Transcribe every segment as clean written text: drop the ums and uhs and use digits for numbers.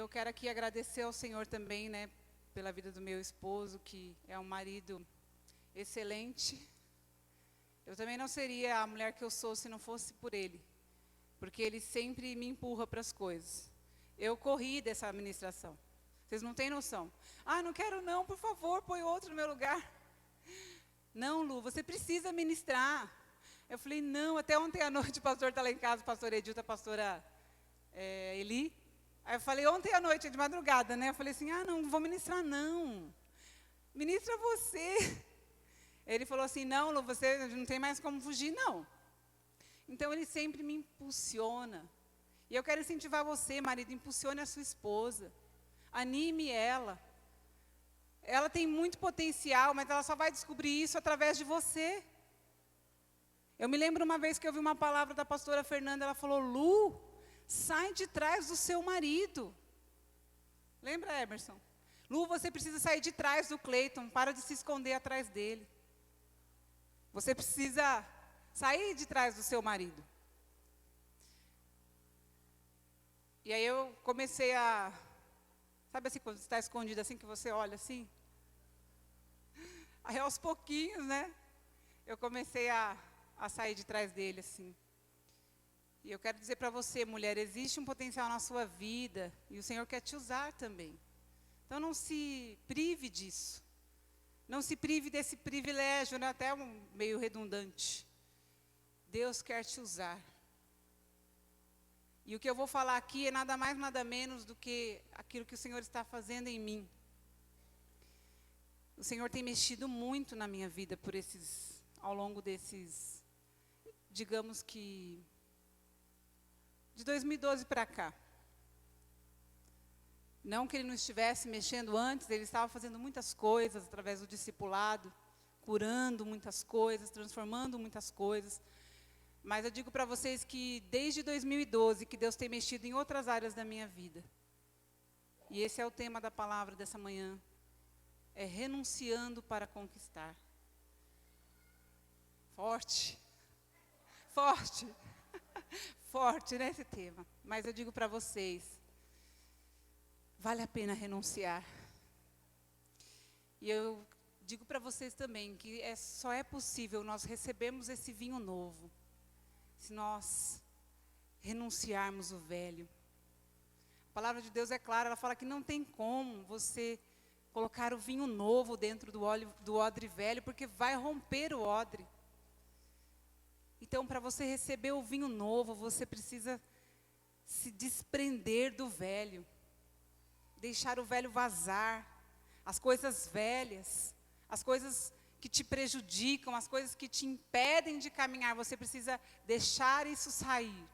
eu quero aqui agradecer ao Senhor também, né, pela vida do meu esposo, que é um marido excelente. Eu também não seria a mulher que eu sou se não fosse por ele, porque ele sempre me empurra para as coisas. Eu corri dessa administração. Vocês não têm noção. Ah, não quero não, por favor, põe outro no meu lugar. Não, Lu, você precisa ministrar. Eu falei, não, até ontem à noite o pastor está lá em casa, o pastor Edilton, a pastora Eli. Aí eu falei, ontem à noite, de madrugada, né? Eu falei assim, não vou ministrar não. Ministra você. Ele falou assim, não, Lu, você não tem mais como fugir, não. Então, ele sempre me impulsiona. E eu quero incentivar você, marido, impulsione a sua esposa. Anime ela. Ela tem muito potencial, mas ela só vai descobrir isso através de você. Eu me lembro uma vez que eu vi uma palavra da pastora Fernanda, ela falou, Lu, sai de trás do seu marido. Lembra, Emerson? Lu, você precisa sair de trás do Cleiton, para de se esconder atrás dele. Você precisa sair de trás do seu marido. E aí eu comecei a... Sabe assim, quando você está escondido assim, que você olha assim? Aí aos pouquinhos, né? Eu comecei a sair de trás dele, assim. E eu quero dizer para você, mulher, existe um potencial na sua vida, e o Senhor quer te usar também. Então não se prive disso. Não se prive desse privilégio, né? Até meio redundante. Deus quer te usar. E o que eu vou falar aqui é nada mais, nada menos do que aquilo que o Senhor está fazendo em mim. O Senhor tem mexido muito na minha vida ao longo desses, digamos que, de 2012 para cá. Não que Ele não estivesse mexendo antes, Ele estava fazendo muitas coisas através do discipulado, curando muitas coisas, transformando muitas coisas. Mas eu digo para vocês que desde 2012 que Deus tem mexido em outras áreas da minha vida. E esse é o tema da palavra dessa manhã. É renunciando para conquistar. Forte. Forte. Forte, né, esse tema. Mas eu digo para vocês, vale a pena renunciar. E eu digo para vocês também que só é possível nós recebermos esse vinho novo se nós renunciarmos o velho. A palavra de Deus é clara, ela fala que não tem como você colocar o vinho novo dentro do odre velho, porque vai romper o odre. Então, para você receber o vinho novo, você precisa se desprender do velho, deixar o velho vazar, as coisas velhas, as coisas que te prejudicam, as coisas que te impedem de caminhar, você precisa deixar isso sair,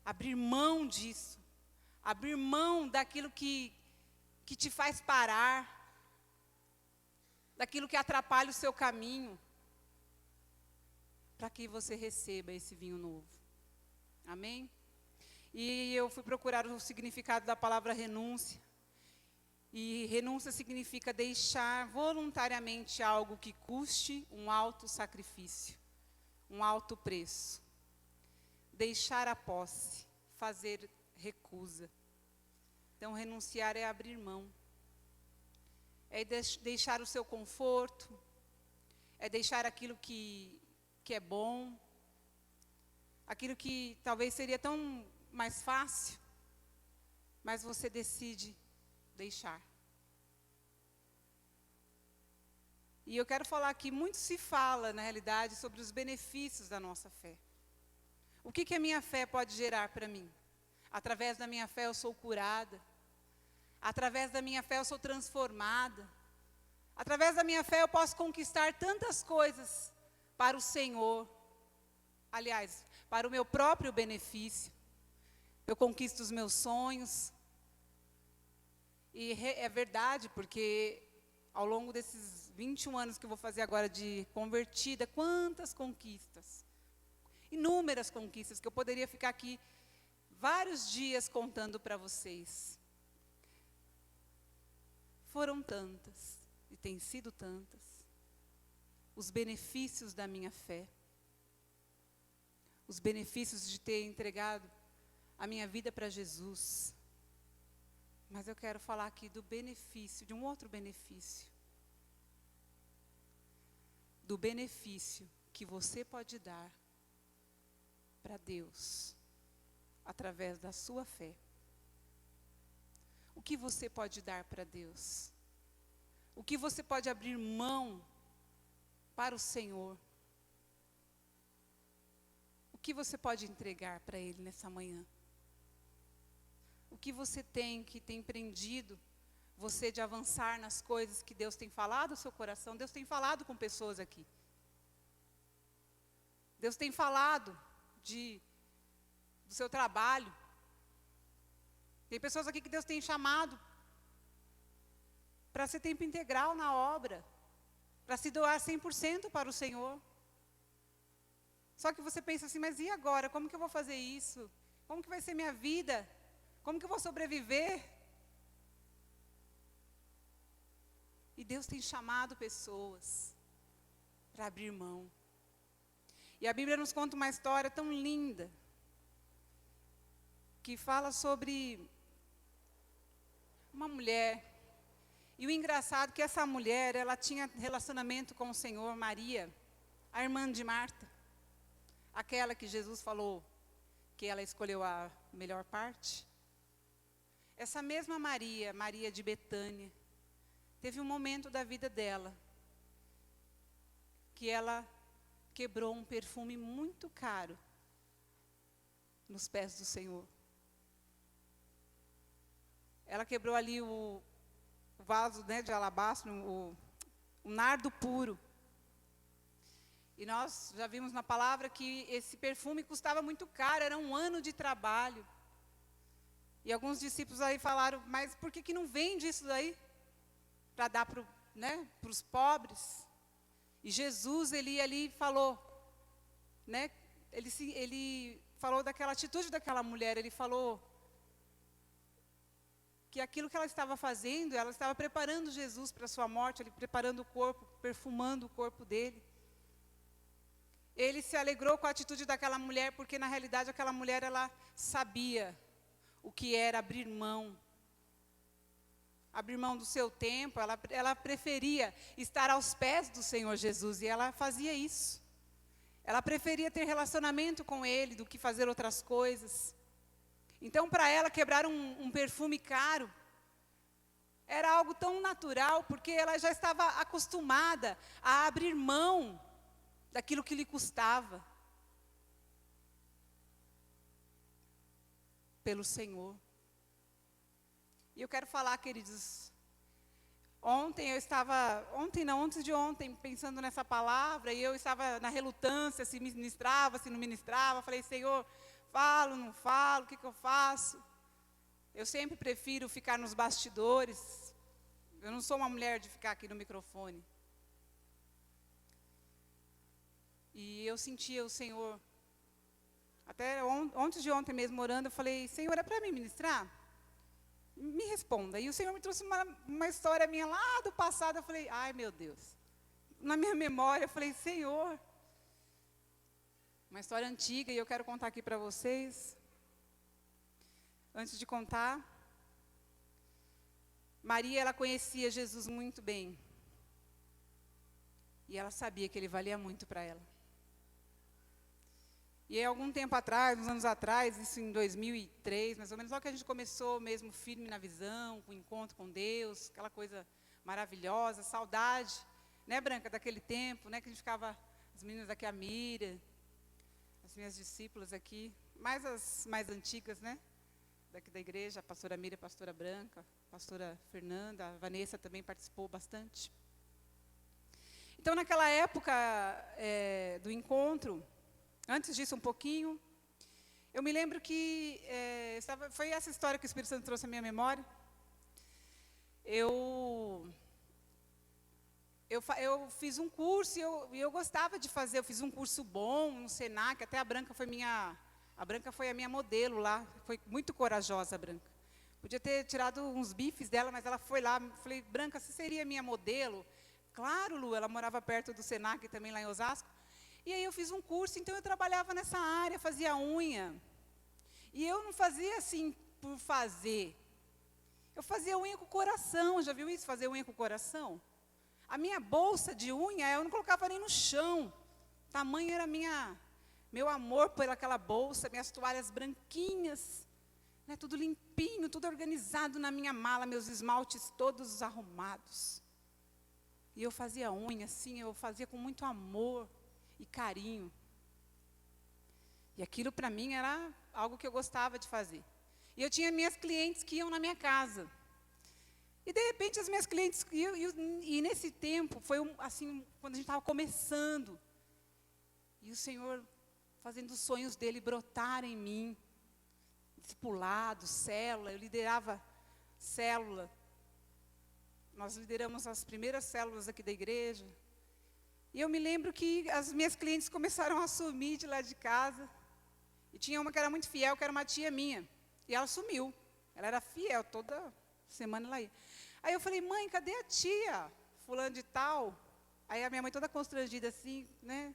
abrir mão disso, abrir mão daquilo que te faz parar, daquilo que atrapalha o seu caminho, para que você receba esse vinho novo. Amém? E eu fui procurar o significado da palavra renúncia. E renúncia significa deixar voluntariamente algo que custe um alto sacrifício, um alto preço. Deixar a posse, fazer recusa. Então, renunciar é abrir mão. É deixar o seu conforto, é deixar aquilo que é bom, aquilo que talvez seria tão mais fácil, mas você decide deixar. E eu quero falar aqui, muito se fala, na realidade, sobre os benefícios da nossa fé. O que a minha fé pode gerar para mim? Através da minha fé eu sou curada. Através da minha fé eu sou transformada. Através da minha fé eu posso conquistar tantas coisas para o Senhor. Aliás, para o meu próprio benefício. Eu conquisto os meus sonhos. E é verdade, porque ao longo desses 21 anos que eu vou fazer agora de convertida, quantas conquistas. Inúmeras conquistas que eu poderia ficar aqui vários dias contando para vocês. Foram tantas, e têm sido tantas, os benefícios da minha fé, os benefícios de ter entregado a minha vida para Jesus, Mas eu quero falar aqui do benefício, de um outro benefício. Do benefício que você pode dar para Deus, através da sua fé. O que você pode dar para Deus? O que você pode abrir mão para o Senhor? O que você pode entregar para Ele nessa manhã? O que você tem que tem prendido você de avançar nas coisas que Deus tem falado ao seu coração? Deus tem falado com pessoas aqui. Deus tem falado do seu trabalho. Tem pessoas aqui que Deus tem chamado para ser tempo integral na obra, para se doar 100% para o Senhor. Só que você pensa assim, mas e agora? Como que eu vou fazer isso? Como que vai ser minha vida? Como que eu vou sobreviver? E Deus tem chamado pessoas para abrir mão. E a Bíblia nos conta uma história tão linda, que fala sobre uma mulher. E o engraçado é que essa mulher, ela tinha relacionamento com o Senhor, Maria, a irmã de Marta. Aquela que Jesus falou que ela escolheu a melhor parte. Essa mesma Maria, Maria de Betânia, teve um momento da vida dela que ela quebrou um perfume muito caro nos pés do Senhor. Ela quebrou ali o vaso, né, de alabastro, o nardo puro. E nós já vimos na palavra que esse perfume custava muito caro, era um ano de trabalho. E alguns discípulos aí falaram, mas por que não vende isso daí? Para dar para os pobres. E Jesus, ele ali falou, né, ele falou daquela atitude daquela mulher, ele falou que aquilo que ela estava fazendo, ela estava preparando Jesus para a sua morte, ele preparando o corpo, perfumando o corpo dele. Ele se alegrou com a atitude daquela mulher, porque na realidade aquela mulher, ela sabia o que era abrir mão. Abrir mão do seu tempo, ela preferia estar aos pés do Senhor Jesus, e ela fazia isso. Ela preferia ter relacionamento com Ele do que fazer outras coisas. Então, para ela, quebrar um perfume caro era algo tão natural, porque ela já estava acostumada a abrir mão daquilo que lhe custava pelo Senhor. E eu quero falar, queridos, antes de ontem, pensando nessa palavra, e eu estava na relutância, se ministrava, se não ministrava, falei, Senhor, falo, não falo, o que eu faço? Eu sempre prefiro ficar nos bastidores, eu não sou uma mulher de ficar aqui no microfone. E eu sentia o Senhor, até antes de ontem mesmo orando, eu falei, Senhor, é para mim ministrar? Me responda. E o Senhor me trouxe uma história minha lá do passado. Eu falei, ai meu Deus. Na minha memória, eu falei, Senhor. Uma história antiga e eu quero contar aqui para vocês. Antes de contar, Maria, ela conhecia Jesus muito bem. E ela sabia que ele valia muito para ela. E aí, algum tempo atrás, uns anos atrás, isso em 2003, mais ou menos, logo que a gente começou mesmo firme na visão, com o encontro com Deus, aquela coisa maravilhosa, saudade, né, Branca, daquele tempo, né, que a gente ficava, as meninas aqui, a Mira, as minhas discípulas aqui, mais as mais antigas, né, daqui da igreja, a pastora Mira, a pastora Branca, a pastora Fernanda, a Vanessa também participou bastante. Então, naquela época do encontro, antes disso um pouquinho, eu me lembro que foi essa história que o Espírito Santo trouxe à minha memória. Eu fiz um curso e eu gostava de fazer, eu fiz um curso bom no Senac, até a Branca foi a minha modelo lá, foi muito corajosa a Branca. Podia ter tirado uns bifes dela, mas ela foi lá, falei, Branca, você seria minha modelo? Claro, Lu, ela morava perto do Senac também lá em Osasco. E aí eu fiz um curso, então eu trabalhava nessa área, fazia unha. E eu não fazia assim por fazer. Eu fazia unha com o coração, já viu isso, fazer unha com o coração? A minha bolsa de unha, eu não colocava nem no chão. Tamanho era meu amor por aquela bolsa, minhas toalhas branquinhas, né, tudo limpinho, tudo organizado na minha mala, meus esmaltes todos arrumados. E eu fazia unha assim, eu fazia com muito amor e carinho. E aquilo para mim era algo que eu gostava de fazer. E eu tinha minhas clientes que iam na minha casa. E de repente as minhas clientes iam, e nesse tempo, foi assim, quando a gente estava começando. E o Senhor fazendo os sonhos dele brotar em mim. Discipulado, célula, eu liderava célula. Nós lideramos as primeiras células aqui da igreja. E eu me lembro que as minhas clientes começaram a sumir de lá de casa. E tinha uma que era muito fiel, que era uma tia minha. E ela sumiu. Ela era fiel, toda semana ela ia. Aí eu falei, mãe, cadê a tia? Fulano de tal. Aí a minha mãe toda constrangida assim, né?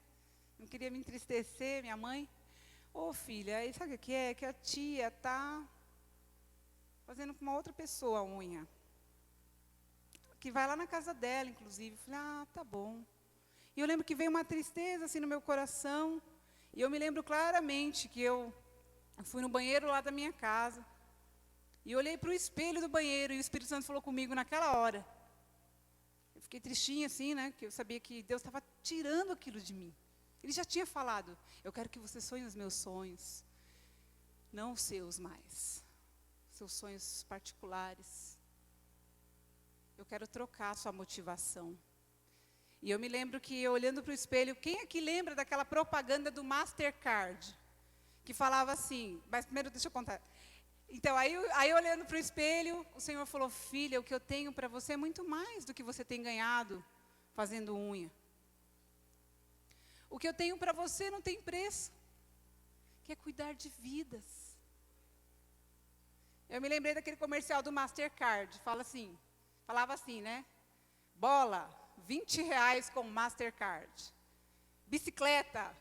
Não queria me entristecer, minha mãe. Ô filha, aí sabe o que é? Que a tia está fazendo com uma outra pessoa a unha. Que vai lá na casa dela, inclusive. Eu falei, tá bom. E eu lembro que veio uma tristeza assim no meu coração. E eu me lembro claramente que eu fui no banheiro lá da minha casa. E olhei para o espelho do banheiro e o Espírito Santo falou comigo naquela hora. Eu fiquei tristinha assim, né? Porque eu sabia que Deus estava tirando aquilo de mim. Ele já tinha falado, eu quero que você sonhe os meus sonhos. Não os seus mais. Seus sonhos particulares. Eu quero trocar a sua motivação. E eu me lembro que, olhando para o espelho, quem aqui lembra daquela propaganda do Mastercard? Que falava assim, mas primeiro deixa eu contar. Então, aí olhando para o espelho, o Senhor falou, filha, o que eu tenho para você é muito mais do que você tem ganhado fazendo unha. O que eu tenho para você não tem preço, que é cuidar de vidas. Eu me lembrei daquele comercial do Mastercard, falava assim, né? Bola, R$20 com Mastercard. Bicicleta,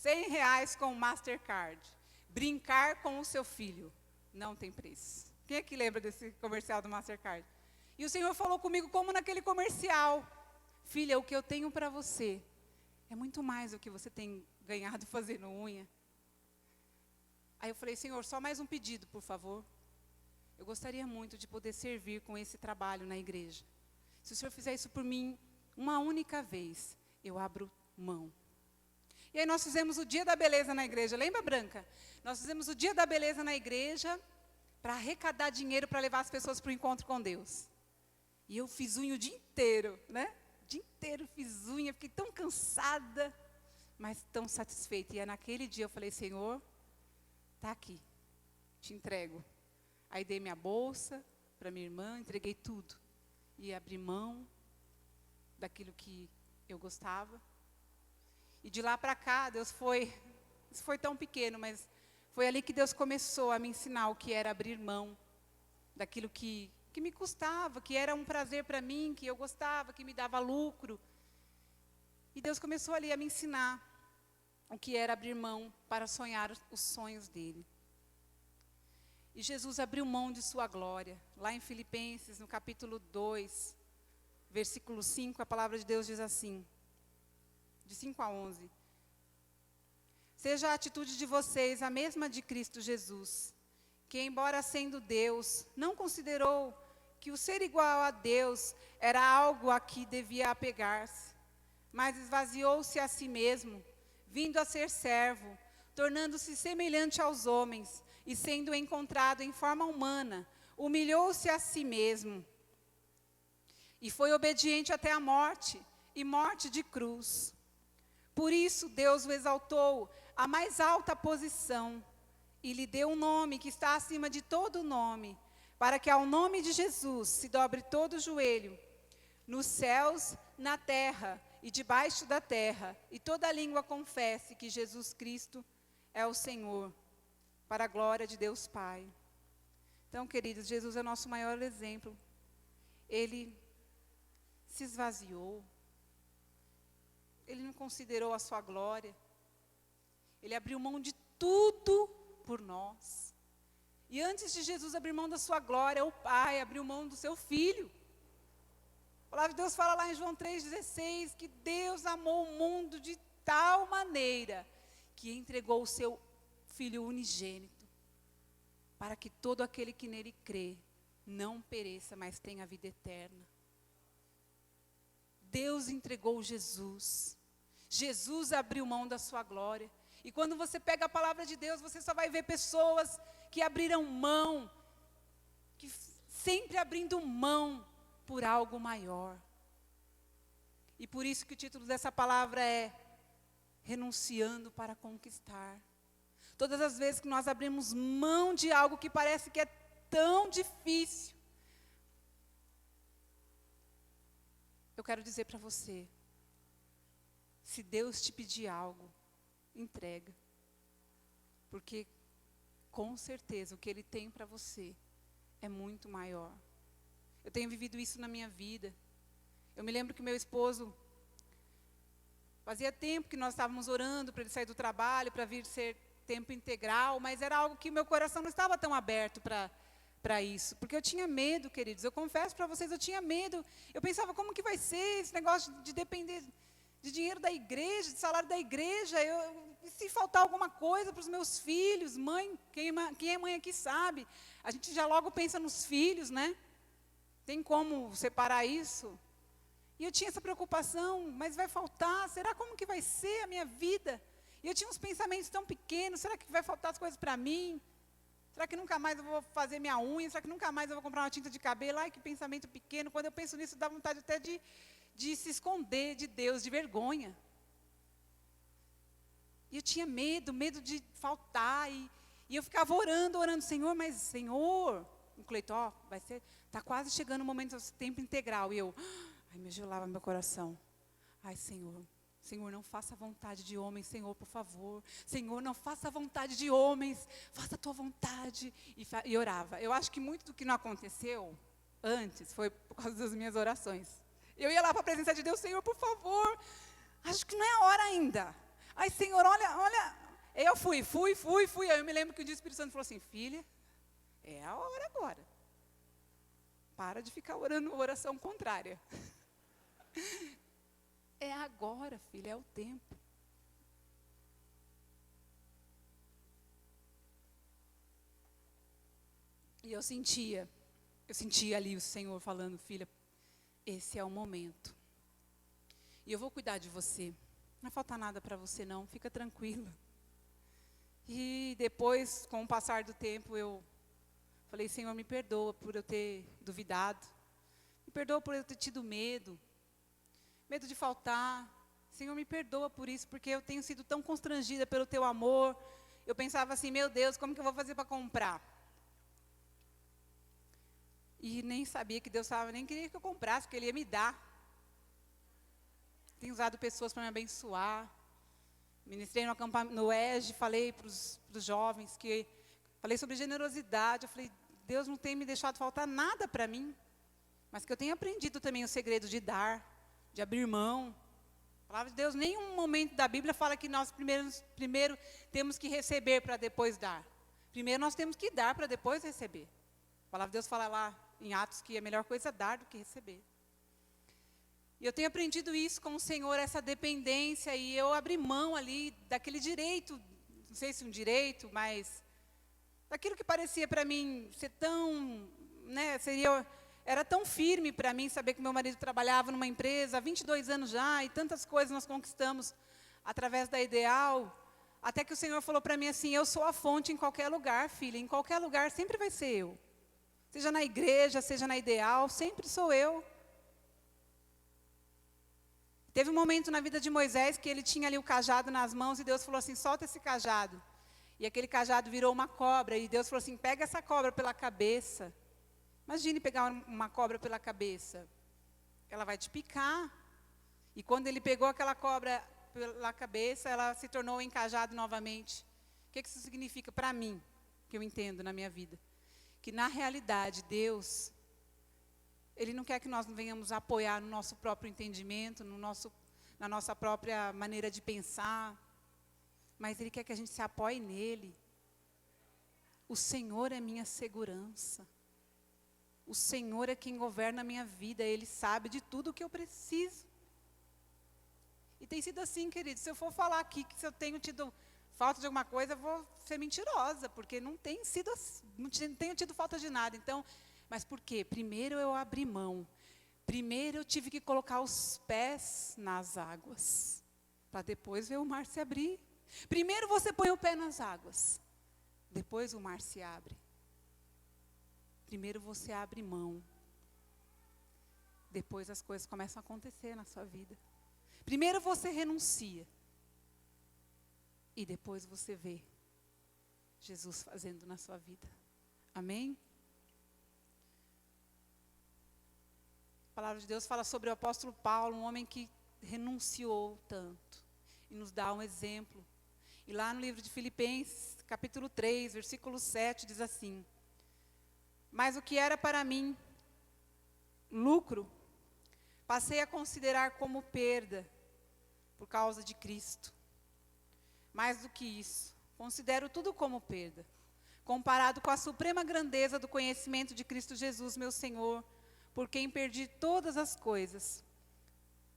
R$100 com Mastercard. Brincar com o seu filho, não tem preço. Quem é que lembra desse comercial do Mastercard? E o Senhor falou comigo como naquele comercial. Filha, o que eu tenho para você é muito mais do que você tem ganhado fazendo unha. Aí eu falei, Senhor, só mais um pedido, por favor. Eu gostaria muito de poder servir com esse trabalho na igreja. Se o Senhor fizer isso por mim, uma única vez, eu abro mão. E aí nós fizemos o Dia da Beleza na igreja. Lembra, Branca? Nós fizemos o Dia da Beleza na igreja para arrecadar dinheiro para levar as pessoas para o encontro com Deus. E eu fiz unha o dia inteiro, né? O dia inteiro fiz unha, fiquei tão cansada, mas tão satisfeita. E naquele dia eu falei, Senhor, está aqui, te entrego. Aí dei minha bolsa para minha irmã, entreguei tudo. E abri mão daquilo que eu gostava. E de lá para cá, isso foi tão pequeno, mas foi ali que Deus começou a me ensinar o que era abrir mão daquilo que me custava, que era um prazer para mim, que eu gostava, que me dava lucro. E Deus começou ali a me ensinar o que era abrir mão para sonhar os sonhos dele. E Jesus abriu mão de sua glória. Lá em Filipenses, no capítulo 2, versículo 5, a palavra de Deus diz assim, de 5 a 11. Seja a atitude de vocês a mesma de Cristo Jesus, que embora sendo Deus, não considerou que o ser igual a Deus era algo a que devia apegar-se, mas esvaziou-se a si mesmo, vindo a ser servo, tornando-se semelhante aos homens, e sendo encontrado em forma humana, humilhou-se a si mesmo, e foi obediente até a morte, e morte de cruz. Por isso Deus o exaltou à mais alta posição, e lhe deu um nome que está acima de todo nome, para que ao nome de Jesus se dobre todo o joelho, nos céus, na terra e debaixo da terra, e toda língua confesse que Jesus Cristo é o Senhor, para a glória de Deus Pai. Então, queridos, Jesus é o nosso maior exemplo. Ele se esvaziou, ele não considerou a sua glória, ele abriu mão de tudo por nós. E antes de Jesus abrir mão da sua glória, o Pai abriu mão do seu Filho. A palavra de Deus fala lá em João 3,16, que Deus amou o mundo de tal maneira, que entregou o seu Filho unigênito, para que todo aquele que nele crê, não pereça, mas tenha a vida eterna. Deus entregou Jesus. Jesus abriu mão da sua glória. E quando você pega a palavra de Deus, você só vai ver pessoas que abriram mão, que sempre abrindo mão por algo maior. E por isso que o título dessa palavra é Renunciando para Conquistar. Todas as vezes que nós abrimos mão de algo que parece que é tão difícil, eu quero dizer para você, se Deus te pedir algo, entrega. Porque, com certeza, o que Ele tem para você é muito maior. Eu tenho vivido isso na minha vida. Eu me lembro que meu esposo, fazia tempo que nós estávamos orando para ele sair do trabalho, para vir ser tempo integral, mas era algo que meu coração não estava tão aberto para isso. Porque eu tinha medo, queridos, eu confesso para vocês, eu tinha medo. Eu pensava, como que vai ser esse negócio de depender de dinheiro da igreja, de salário da igreja, se faltar alguma coisa para os meus filhos, mãe, quem é mãe aqui sabe, a gente já logo pensa nos filhos, né? Tem como separar isso? E eu tinha essa preocupação, mas vai faltar, será como que vai ser a minha vida? E eu tinha uns pensamentos tão pequenos, será que vai faltar as coisas para mim? Será que nunca mais eu vou fazer minha unha? Será que nunca mais eu vou comprar uma tinta de cabelo? Ai, que pensamento pequeno, quando eu penso nisso, dá vontade até de se esconder de Deus, de vergonha. E eu tinha medo de faltar, e eu ficava orando, Senhor, mas Senhor, o Cleiton, está quase chegando o momento do tempo integral, e eu, me gelava meu coração. Ai, Senhor, não faça a vontade de homens, Senhor, por favor. Senhor, não faça a vontade de homens, faça a tua vontade. E orava. Eu acho que muito do que não aconteceu antes foi por causa das minhas orações. Eu ia lá para a presença de Deus, Senhor, por favor, acho que não é a hora ainda. Ai, Senhor, olha. Eu fui. Aí eu me lembro que o Espírito Santo falou assim, filha, é a hora agora. Para de ficar orando oração contrária. É agora, filha, é o tempo. E eu sentia ali o Senhor falando, filha, esse é o momento. E eu vou cuidar de você. Não vai faltar nada para você não, fica tranquila. E depois, com o passar do tempo, eu falei, Senhor, me perdoa por eu ter duvidado. Me perdoa por eu ter tido medo de faltar. Senhor, me perdoa por isso, porque eu tenho sido tão constrangida pelo teu amor. Eu pensava assim, meu Deus, como que eu vou fazer para comprar? E nem sabia que Deus nem queria que eu comprasse, porque Ele ia me dar. Tenho usado pessoas para me abençoar. Ministrei no EG, falei para os jovens, falei sobre generosidade. Eu falei, Deus não tem me deixado faltar nada para mim, mas que eu tenho aprendido também o segredo de dar, de abrir mão. A palavra de Deus, nenhum momento da Bíblia fala que nós primeiro temos que receber para depois dar. Primeiro nós temos que dar para depois receber. A palavra de Deus fala lá em Atos que a melhor coisa é dar do que receber. E eu tenho aprendido isso com o Senhor, essa dependência, e eu abri mão ali daquele direito, não sei se um direito, mas daquilo que parecia para mim ser tão, era tão firme para mim saber que meu marido trabalhava numa empresa há 22 anos já, e tantas coisas nós conquistamos através da Ideal, até que o Senhor falou para mim assim, eu sou a fonte em qualquer lugar, filha, em qualquer lugar sempre vai ser eu. Seja na igreja, seja na Ideal, sempre sou eu. Teve um momento na vida de Moisés que ele tinha ali o cajado nas mãos e Deus falou assim, solta esse cajado. E aquele cajado virou uma cobra e Deus falou assim, pega essa cobra pela cabeça. Imagine pegar uma cobra pela cabeça. Ela vai te picar. E quando ele pegou aquela cobra pela cabeça, ela se tornou em cajado novamente. O que isso significa para mim, que eu entendo na minha vida? Que na realidade Deus, Ele não quer que nós venhamos apoiar no nosso próprio entendimento, na nossa própria maneira de pensar, mas Ele quer que a gente se apoie nele. O Senhor é minha segurança. O Senhor é quem governa a minha vida. Ele sabe de tudo o que eu preciso. E tem sido assim, queridos. Se eu for falar aqui que se eu tenho tido falta de alguma coisa, eu vou ser mentirosa, porque não tenho tido falta de nada. Então, mas por quê? Primeiro eu abri mão. Primeiro eu tive que colocar os pés nas águas, para depois ver o mar se abrir. Primeiro você põe o pé nas águas, depois o mar se abre. Primeiro você abre mão, depois as coisas começam a acontecer na sua vida. Primeiro você renuncia, e depois você vê Jesus fazendo na sua vida. Amém? A palavra de Deus fala sobre o apóstolo Paulo, um homem que renunciou tanto, e nos dá um exemplo. E lá no livro de Filipenses, capítulo 3, versículo 7, diz assim: mas o que era para mim lucro, passei a considerar como perda, por causa de Cristo. Mais do que isso, considero tudo como perda, comparado com a suprema grandeza do conhecimento de Cristo Jesus, meu Senhor, por quem perdi todas as coisas.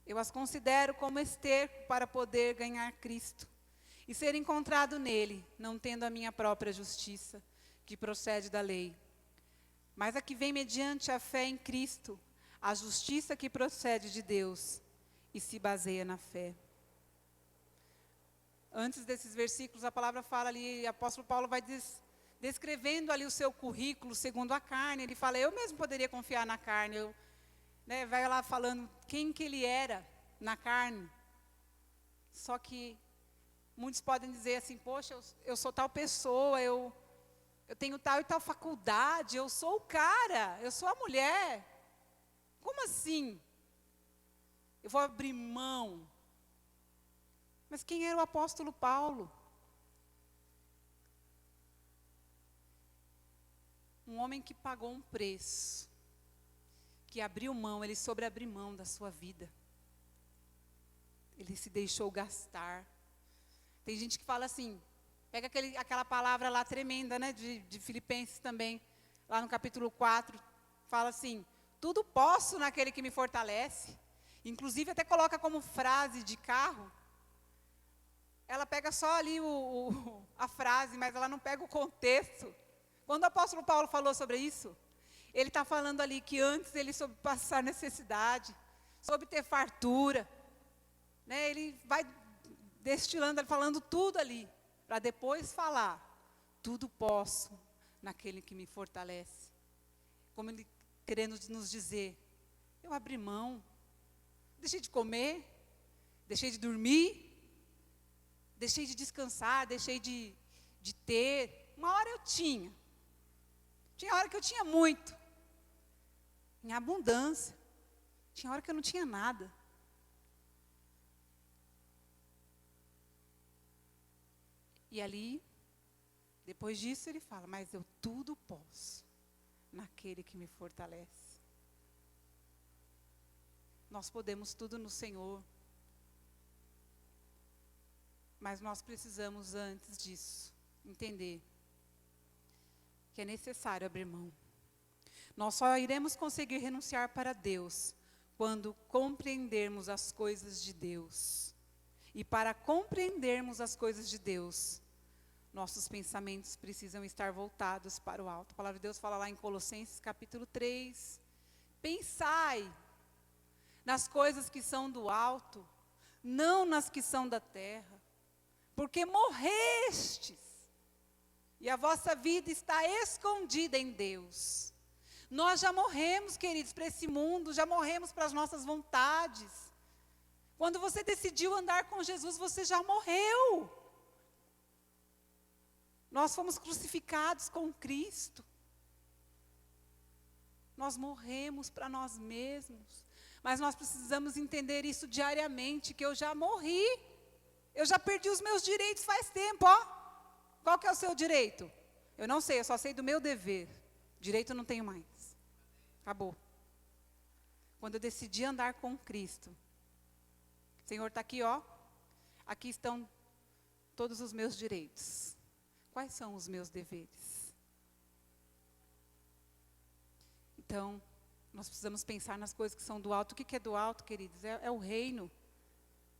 Eu as considero como esterco para poder ganhar Cristo e ser encontrado nele, não tendo a minha própria justiça, que procede da lei, mas a que vem mediante a fé em Cristo, a justiça que procede de Deus e se baseia na fé. Antes desses versículos, a palavra fala ali, o apóstolo Paulo vai descrevendo ali o seu currículo segundo a carne. Ele fala, eu mesmo poderia confiar na carne. Vai lá falando quem que ele era na carne. Só que muitos podem dizer assim, poxa, eu sou tal pessoa, eu tenho tal e tal faculdade, eu sou o cara, eu sou a mulher. Como assim? Eu vou abrir mão. Mas quem era o apóstolo Paulo? Um homem que pagou um preço, que abriu mão, ele sobreabriu mão da sua vida. Ele se deixou gastar. Tem gente que fala assim, pega aquela palavra lá tremenda, né, de Filipenses também, lá no capítulo 4, fala assim, tudo posso naquele que me fortalece. Inclusive até coloca como frase de carro. Ela pega só ali a frase, mas ela não pega o contexto. Quando o apóstolo Paulo falou sobre isso, ele está falando ali que antes ele soube passar necessidade, soube ter fartura, né? Ele vai destilando, falando tudo ali, para depois falar, tudo posso naquele que me fortalece. Como ele querendo nos dizer, eu abri mão, deixei de comer, deixei de dormir, deixei de descansar, deixei de ter. Uma hora eu tinha hora que eu tinha muito, em abundância. Tinha hora que eu não tinha nada. E ali, depois disso ele fala, mas eu tudo posso naquele que me fortalece. Nós podemos tudo no Senhor. Mas nós precisamos, antes disso, entender que é necessário abrir mão. Nós só iremos conseguir renunciar para Deus quando compreendermos as coisas de Deus. E para compreendermos as coisas de Deus, nossos pensamentos precisam estar voltados para o alto. A palavra de Deus fala lá em Colossenses capítulo 3. Pensai nas coisas que são do alto, não nas que são da terra. Porque morrestes, e a vossa vida está escondida em Deus. Nós já morremos, queridos, para esse mundo, já morremos para as nossas vontades. Quando você decidiu andar com Jesus, você já morreu. Nós fomos crucificados com Cristo. Nós morremos para nós mesmos. Mas nós precisamos entender isso diariamente, que eu já morri. Eu já perdi os meus direitos faz tempo, ó. Qual que é o seu direito? Eu não sei, eu só sei do meu dever. Direito eu não tenho mais. Acabou. Quando eu decidi andar com Cristo, o Senhor está aqui, ó. Aqui estão todos os meus direitos. Quais são os meus deveres? Então, nós precisamos pensar nas coisas que são do alto. O que é do alto, queridos? É o reino.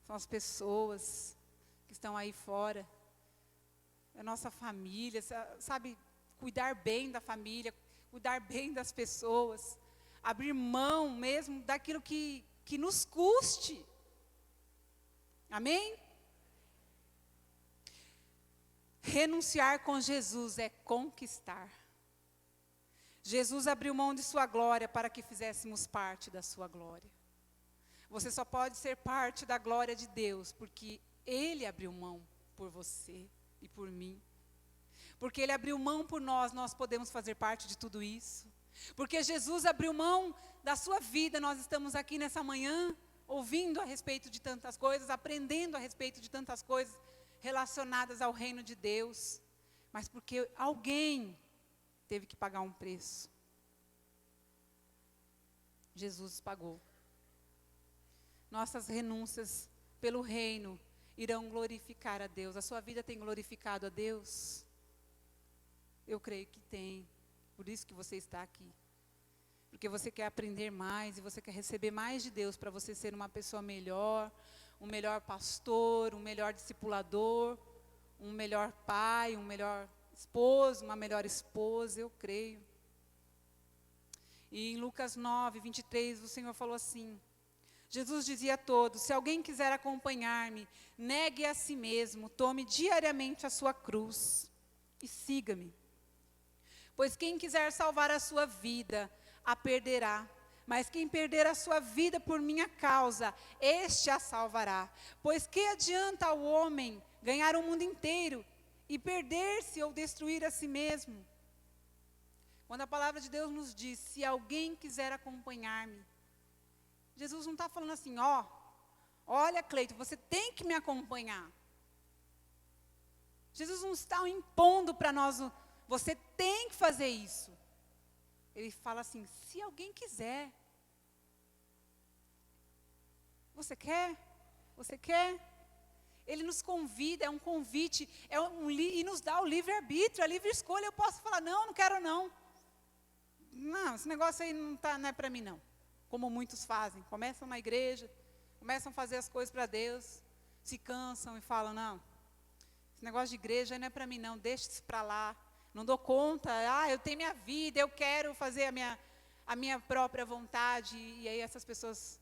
São as pessoas que estão aí fora. É a nossa família, sabe? Cuidar bem da família, cuidar bem das pessoas. Abrir mão mesmo daquilo que nos custe. Amém? Renunciar com Jesus é conquistar. Jesus abriu mão de sua glória para que fizéssemos parte da sua glória. Você só pode ser parte da glória de Deus porque Ele abriu mão por você e por mim. Porque Ele abriu mão por nós, nós podemos fazer parte de tudo isso. Porque Jesus abriu mão da sua vida, nós estamos aqui nessa manhã, ouvindo a respeito de tantas coisas, aprendendo a respeito de tantas coisas relacionadas ao reino de Deus. Mas porque alguém teve que pagar um preço. Jesus pagou. Nossas renúncias pelo reino irão glorificar a Deus. A sua vida tem glorificado a Deus? Eu creio que tem. Por isso que você está aqui. Porque você quer aprender mais e você quer receber mais de Deus para você ser uma pessoa melhor, um melhor pastor, um melhor discipulador, um melhor pai, um melhor esposo, uma melhor esposa, eu creio. E em Lucas 9, 23, o Senhor falou assim, Jesus dizia a todos, se alguém quiser acompanhar-me, negue a si mesmo, tome diariamente a sua cruz e siga-me. Pois quem quiser salvar a sua vida, a perderá. Mas quem perder a sua vida por minha causa, este a salvará. Pois que adianta ao homem ganhar o mundo inteiro e perder-se ou destruir a si mesmo? Quando a palavra de Deus nos diz, se alguém quiser acompanhar-me, Jesus não está falando assim, olha Cleito, você tem que me acompanhar. Jesus não está impondo para nós, você tem que fazer isso. Ele fala assim, se alguém quiser. Você quer? Você quer? Ele nos convida, é um convite, e nos dá o livre-arbítrio, a livre escolha. Eu posso falar, não quero não. Não, esse negócio aí não é para mim não. Como muitos fazem, começam na igreja, começam a fazer as coisas para Deus, se cansam e falam, não, esse negócio de igreja não é para mim não, deixa isso para lá. Não dou conta, eu tenho minha vida, eu quero fazer a minha própria vontade, e aí essas pessoas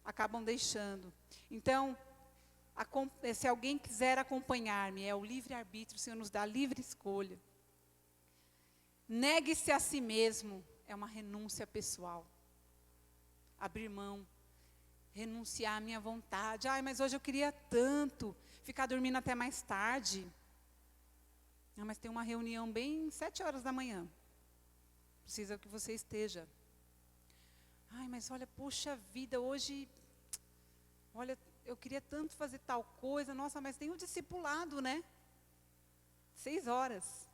acabam deixando. Então, se alguém quiser acompanhar-me, é o livre-arbítrio, o Senhor nos dá livre escolha. Negue-se a si mesmo, é uma renúncia pessoal. Abrir mão, renunciar à minha vontade. Mas hoje eu queria tanto ficar dormindo até mais tarde. Mas tem uma reunião bem 7 horas da manhã. Precisa que você esteja. Mas olha, puxa vida, hoje, olha, eu queria tanto fazer tal coisa. Nossa, mas tem o discipulado, né? 6 horas.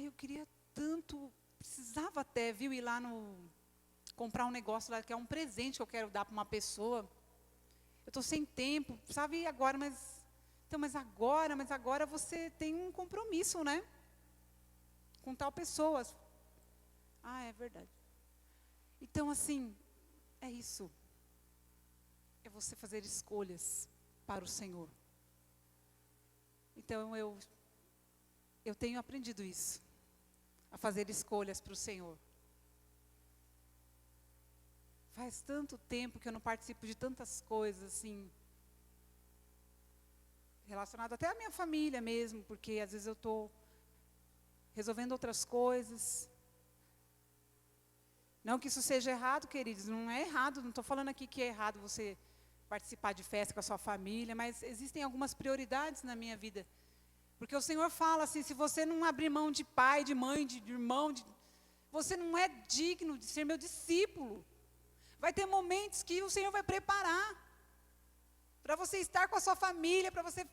Eu queria tanto, precisava até, ir lá comprar um negócio lá, que é um presente que eu quero dar para uma pessoa. Eu estou sem tempo, precisava ir agora, mas agora você tem um compromisso, né? Com tal pessoa. É verdade. Então, assim, é isso. É você fazer escolhas para o Senhor. Então, eu tenho aprendido isso. A fazer escolhas para o Senhor. Faz tanto tempo que eu não participo de tantas coisas, assim, relacionado até à minha família mesmo, porque às vezes eu estou resolvendo outras coisas. Não que isso seja errado, queridos, não é errado, não estou falando aqui que é errado você participar de festa com a sua família, mas existem algumas prioridades na minha vida. Porque o Senhor fala assim, se você não abrir mão de pai, de mãe, de irmão, você não é digno de ser meu discípulo. Vai ter momentos que o Senhor vai preparar para você estar com a sua família, para você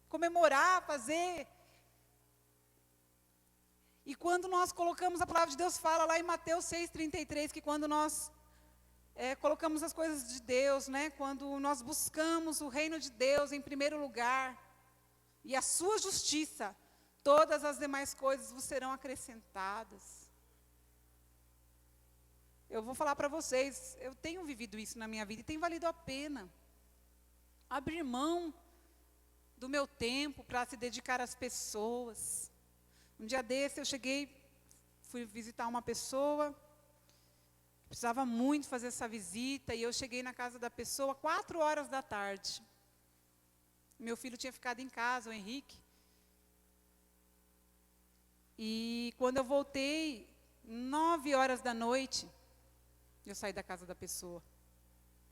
comemorar, fazer. E quando nós colocamos, a palavra de Deus fala lá em Mateus 6,33, que quando nós colocamos as coisas de Deus, né, quando nós buscamos o reino de Deus em primeiro lugar, e a sua justiça, todas as demais coisas vos serão acrescentadas. eu vou falar para vocês, eu tenho vivido isso na minha vida e tem valido a pena. Abrir mão do meu tempo para se dedicar às pessoas. Um dia desse eu fui visitar uma pessoa, precisava muito fazer essa visita, e eu cheguei na casa da pessoa 4 horas da tarde. Meu filho tinha ficado em casa, o Henrique. E quando eu voltei, 9 horas da noite, eu saí da casa da pessoa.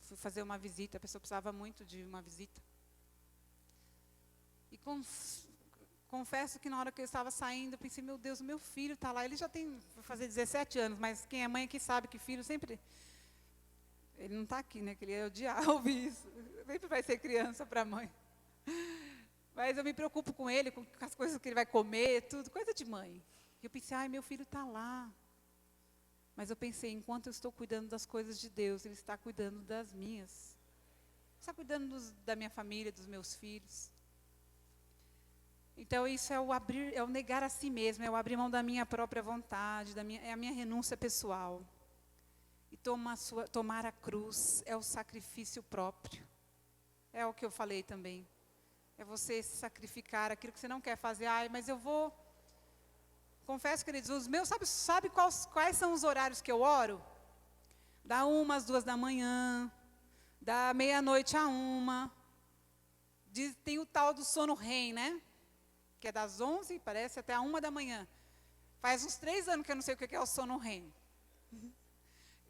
Fui fazer uma visita, a pessoa precisava muito de uma visita. E confesso que na hora que eu estava saindo, eu pensei, meu Deus, o meu filho está lá. Ele já vai fazer 17 anos, mas quem é mãe aqui sabe que filho sempre... Ele não está aqui, né? Que ele ia odiar ouvir isso. Sempre vai ser criança para a mãe. Mas eu me preocupo com ele, com as coisas que ele vai comer, tudo, coisa de mãe. E eu pensei, ai, meu filho está lá. Mas eu pensei, enquanto eu estou cuidando das coisas de Deus, Ele está cuidando das minhas. Está cuidando da minha família, dos meus filhos. Então isso é o negar a si mesmo, é o abrir mão da minha própria vontade, é a minha renúncia pessoal. E tomar a cruz é o sacrifício próprio. É o que eu falei também. É você se sacrificar aquilo que você não quer fazer. Ai, mas eu vou... Confesso, queridos, os meus, sabe quais são os horários que eu oro? Da 1 às 2 da manhã, da meia-noite a 1. Tem o tal do sono REM, né? Que é das 11, parece, até a 1 da manhã. Faz uns 3 anos que eu não sei o que é o sono REM.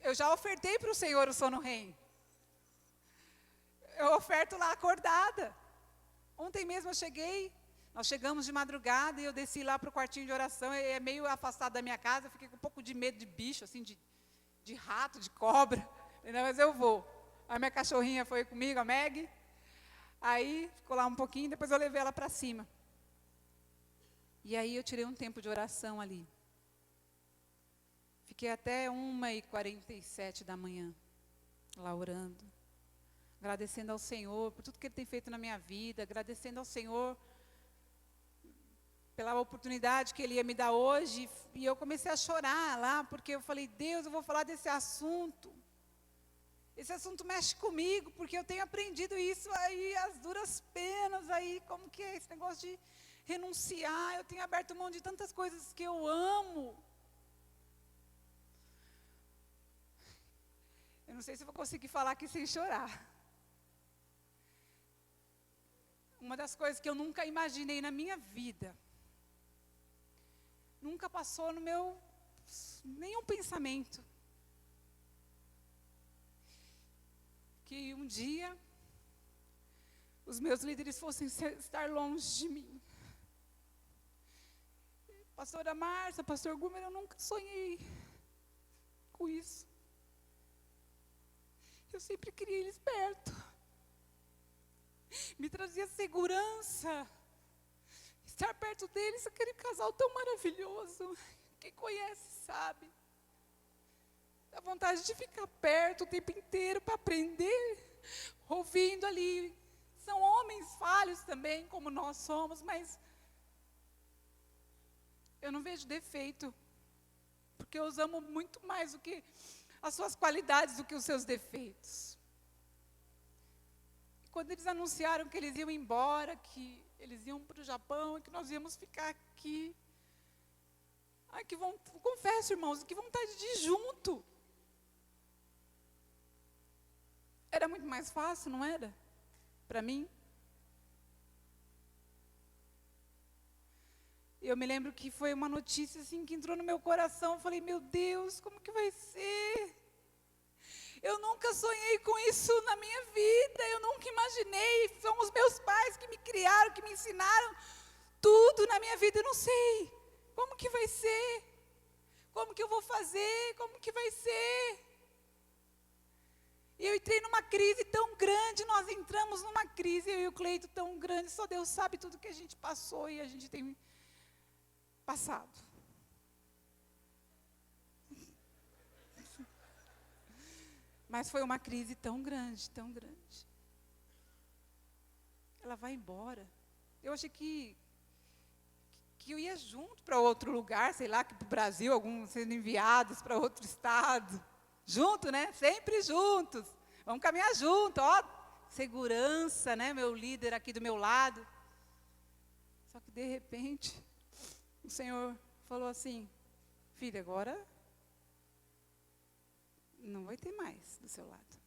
Eu já ofertei para o Senhor o sono REM. Eu oferto lá acordada. Ontem mesmo nós chegamos de madrugada e eu desci lá para o quartinho de oração, é meio afastado da minha casa, eu fiquei com um pouco de medo de bicho, assim, de rato, de cobra. Não, mas eu vou. A minha cachorrinha foi comigo, a Meg. Aí ficou lá um pouquinho, depois eu levei ela para cima. E aí eu tirei um tempo de oração ali. Fiquei até 1h47 da manhã, lá orando. Agradecendo ao Senhor por tudo que Ele tem feito na minha vida, agradecendo ao Senhor pela oportunidade que Ele ia me dar hoje. E eu comecei a chorar lá, porque eu falei, Deus, eu vou falar desse assunto. Esse assunto mexe comigo, porque eu tenho aprendido isso aí, as duras penas aí, como que é esse negócio de renunciar. Eu tenho aberto mão de tantas coisas que eu amo. Eu não sei se eu vou conseguir falar aqui sem chorar. Uma das coisas que eu nunca imaginei na minha vida, nunca passou no meu nenhum pensamento, que um dia os meus líderes fossem estar longe de mim. Pastora Márcia, pastor Gumer, eu nunca sonhei com isso. Eu sempre queria eles perto. Me trazia segurança. Estar perto deles, aquele casal tão maravilhoso. Quem conhece sabe. Dá vontade de ficar perto o tempo inteiro para aprender. Ouvindo ali. São homens falhos também, como nós somos, mas eu não vejo defeito. Porque eu os amo muito mais do que as suas qualidades, do que os seus defeitos. Quando eles anunciaram que eles iam embora, que eles iam para o Japão e que nós íamos ficar aqui. Ai, confesso, irmãos, que vontade de ir junto. Era muito mais fácil, não era? Para mim. Eu me lembro que foi uma notícia assim, que entrou no meu coração. Eu falei, meu Deus, como que vai ser? Eu nunca sonhei com isso na minha vida, eu nunca imaginei. São os meus pais que me criaram, que me ensinaram tudo na minha vida. Eu não sei como que vai ser, como que eu vou fazer, como que vai ser. E eu entrei numa crise tão grande, nós entramos numa crise, eu e o Cleito, tão grande. Só Deus sabe tudo que a gente passou e a gente tem passado. Mas foi uma crise tão grande, tão grande. Ela vai embora. Eu achei que eu ia junto para outro lugar, sei lá, para o Brasil, alguns sendo enviados para outro estado. Junto, né? Sempre juntos. Vamos caminhar junto, ó. Segurança, né? Meu líder aqui do meu lado. Só que de repente, o Senhor falou assim: filha, agora não vai ter mais do seu lado.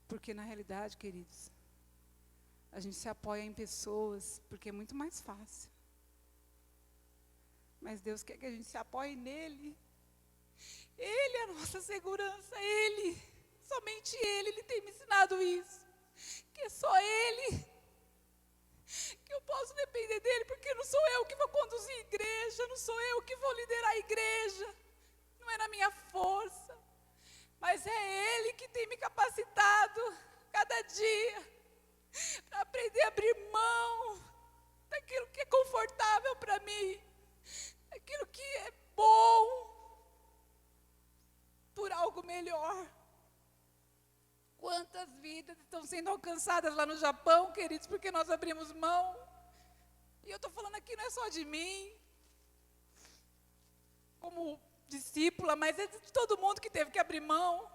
Porque na realidade, queridos, a gente se apoia em pessoas porque é muito mais fácil. Mas Deus quer que a gente se apoie nele. Ele é a nossa segurança, Ele. Somente Ele tem me ensinado isso. Que é só Ele. Que eu posso depender dEle, porque não sou eu que vou conduzir a igreja, não sou eu que vou liderar a igreja. Não é na minha força. Mas é Ele que tem me capacitado cada dia para aprender a abrir mão daquilo que é confortável para mim, daquilo que é bom, por algo melhor. Quantas vidas estão sendo alcançadas lá no Japão, queridos, porque nós abrimos mão. E eu estou falando aqui não é só de mim, como discípula, mas é de todo mundo que teve que abrir mão.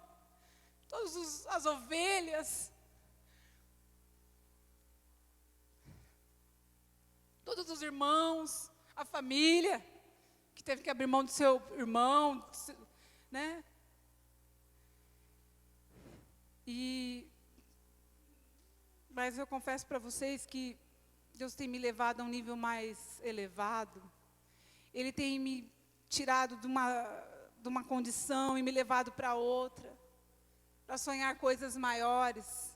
Todas as ovelhas, todos os irmãos, a família, que teve que abrir mão do seu irmão, né? Mas eu confesso para vocês que Deus tem me levado a um nível mais elevado. Ele tem me tirado de uma condição e me levado para outra, para sonhar coisas maiores.